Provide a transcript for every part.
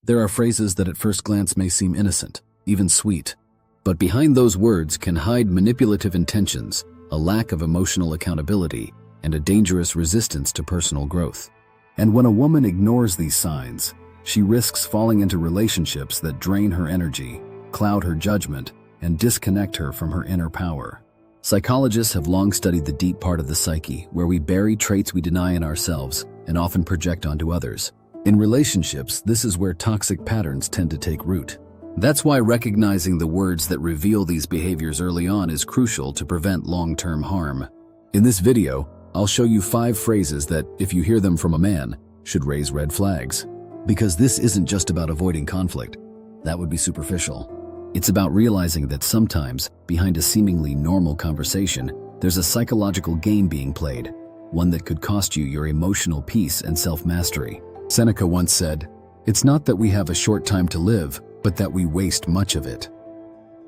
There are phrases that at first glance may seem innocent, even sweet, but behind those words can hide manipulative intentions, a lack of emotional accountability, and a dangerous resistance to personal growth. And when a woman ignores these signs, she risks falling into relationships that drain her energy, cloud her judgment, and disconnect her from her inner power. Psychologists have long studied the deep part of the psyche, where we bury traits we deny in ourselves and often project onto others. In relationships, this is where toxic patterns tend to take root. That's why recognizing the words that reveal these behaviors early on is crucial to prevent long-term harm. In this video, I'll show you 5 phrases that, if you hear them from a man, should raise red flags. Because this isn't just about avoiding conflict. That would be superficial. It's about realizing that sometimes, behind a seemingly normal conversation, there's a psychological game being played, one that could cost you your emotional peace and self-mastery. Seneca once said, "It's not that we have a short time to live, but that we waste much of it.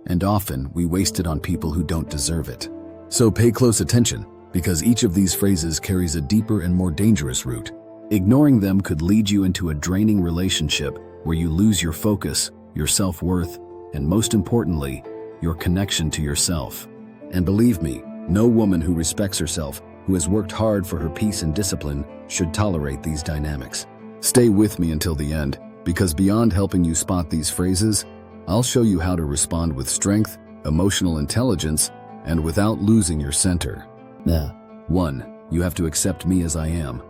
And often, we waste it on people who don't deserve it." So pay close attention, because each of these phrases carries a deeper and more dangerous root. Ignoring them could lead you into a draining relationship where you lose your focus, your self-worth, and most importantly, your connection to yourself. And believe me, no woman who respects herself, who has worked hard for her peace and discipline, should tolerate these dynamics. Stay with me until the end, because beyond helping you spot these phrases, I'll show you how to respond with strength, emotional intelligence, and without losing your center. 1. You have to accept me as I am.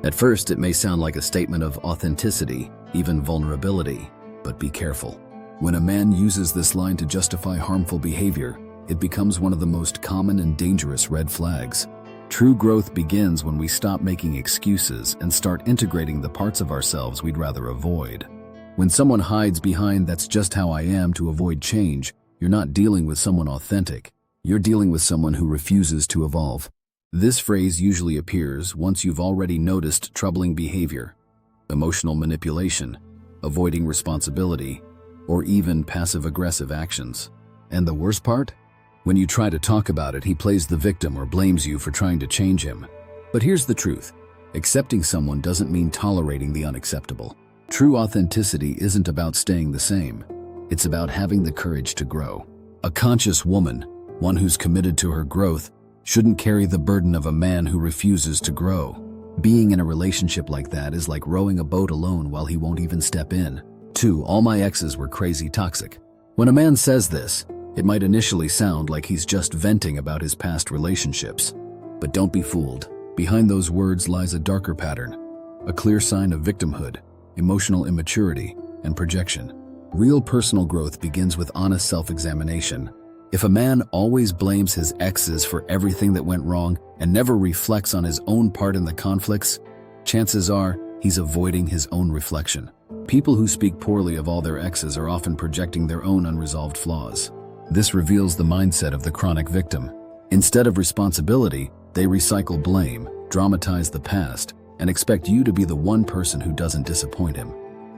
At first, it may sound like a statement of authenticity, even vulnerability, but be careful. When a man uses this line to justify harmful behavior, it becomes one of the most common and dangerous red flags. True growth begins when we stop making excuses and start integrating the parts of ourselves we'd rather avoid. When someone hides behind "that's just how I am" to avoid change, you're not dealing with someone authentic. You're dealing with someone who refuses to evolve. This phrase usually appears once you've already noticed troubling behavior, emotional manipulation, avoiding responsibility, or even passive-aggressive actions. And the worst part? When you try to talk about it, he plays the victim or blames you for trying to change him. But here's the truth. Accepting someone doesn't mean tolerating the unacceptable. True authenticity isn't about staying the same. It's about having the courage to grow. A conscious woman, one who's committed to her growth, shouldn't carry the burden of a man who refuses to grow. Being in a relationship like that is like rowing a boat alone while he won't even step in. 2. All my exes were crazy toxic. When a man says this, it might initially sound like he's just venting about his past relationships. But don't be fooled. Behind those words lies a darker pattern, a clear sign of victimhood, emotional immaturity, and projection. Real personal growth begins with honest self-examination. If a man always blames his exes for everything that went wrong and never reflects on his own part in the conflicts, chances are he's avoiding his own reflection. People who speak poorly of all their exes are often projecting their own unresolved flaws. This reveals the mindset of the chronic victim. Instead of responsibility, they recycle blame, dramatize the past, and expect you to be the one person who doesn't disappoint him.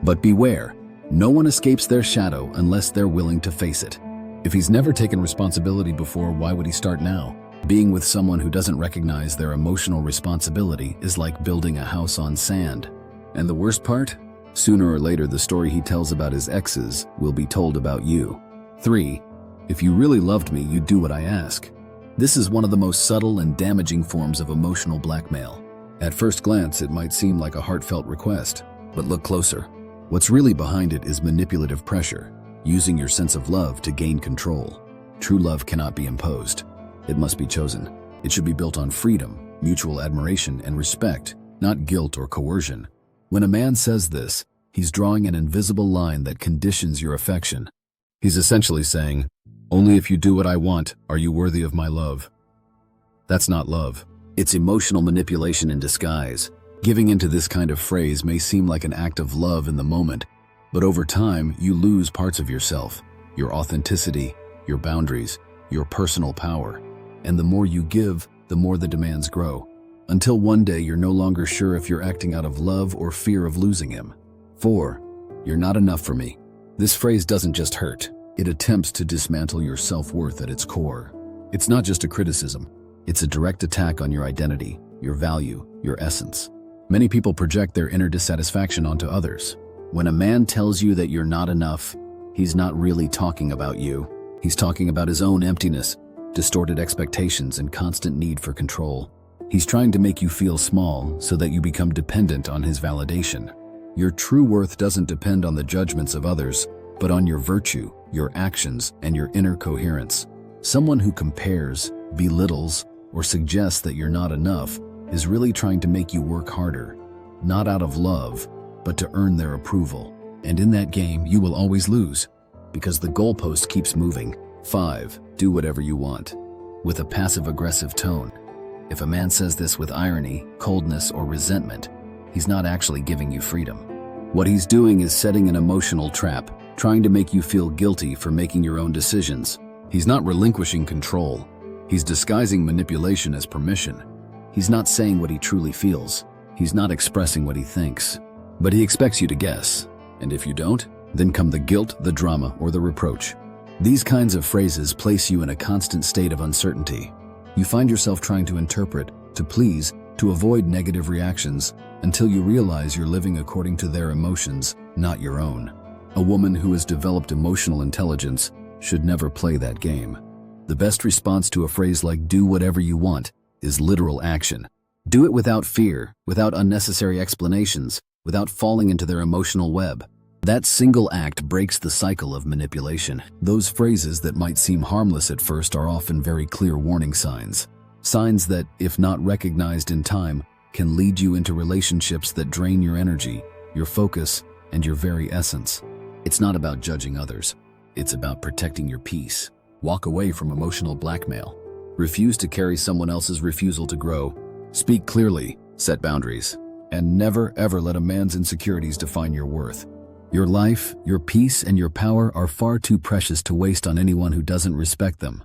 But beware, no one escapes their shadow unless they're willing to face it. If he's never taken responsibility before, why would he start now? Being with someone who doesn't recognize their emotional responsibility is like building a house on sand. And the worst part? Sooner or later, the story he tells about his exes will be told about you. 3. If you really loved me, you'd do what I ask. This is one of the most subtle and damaging forms of emotional blackmail. At first glance, it might seem like a heartfelt request, but look closer. What's really behind it is manipulative pressure, using your sense of love to gain control. True love cannot be imposed. It must be chosen. It should be built on freedom, mutual admiration, and respect, not guilt or coercion. When a man says this, he's drawing an invisible line that conditions your affection. He's essentially saying, "Only if you do what I want are you worthy of my love." That's not love. It's emotional manipulation in disguise. Giving into this kind of phrase may seem like an act of love in the moment, but over time, you lose parts of yourself, your authenticity, your boundaries, your personal power. And the more you give, the more the demands grow, until one day you're no longer sure if you're acting out of love or fear of losing him. 4. You're not enough for me. This phrase doesn't just hurt. It attempts to dismantle your self-worth at its core. It's not just a criticism. It's a direct attack on your identity, your value, your essence. Many people project their inner dissatisfaction onto others. When a man tells you that you're not enough, he's not really talking about you. He's talking about his own emptiness, distorted expectations, and constant need for control. He's trying to make you feel small so that you become dependent on his validation. Your true worth doesn't depend on the judgments of others, but on your virtue, your actions, and your inner coherence. Someone who compares, belittles, or suggests that you're not enough is really trying to make you work harder, not out of love, but to earn their approval. And in that game, you will always lose, because the goalpost keeps moving. 5. Do whatever you want. With a passive-aggressive tone. If a man says this with irony, coldness, or resentment, he's not actually giving you freedom. What he's doing is setting an emotional trap, trying to make you feel guilty for making your own decisions. He's not relinquishing control. He's disguising manipulation as permission. He's not saying what he truly feels. He's not expressing what he thinks. But he expects you to guess. And if you don't, then come the guilt, the drama, or the reproach. These kinds of phrases place you in a constant state of uncertainty. You find yourself trying to interpret, to please, to avoid negative reactions, until you realize you're living according to their emotions, not your own. A woman who has developed emotional intelligence should never play that game. The best response to a phrase like "do whatever you want" is literal action. Do it without fear, without unnecessary explanations, without falling into their emotional web. That single act breaks the cycle of manipulation. Those phrases that might seem harmless at first are often very clear warning signs. Signs that, if not recognized in time, can lead you into relationships that drain your energy, your focus, and your very essence. It's not about judging others. It's about protecting your peace. Walk away from emotional blackmail. Refuse to carry someone else's refusal to grow. Speak clearly, set boundaries, and never ever let a man's insecurities define your worth. Your life, your peace, and your power are far too precious to waste on anyone who doesn't respect them.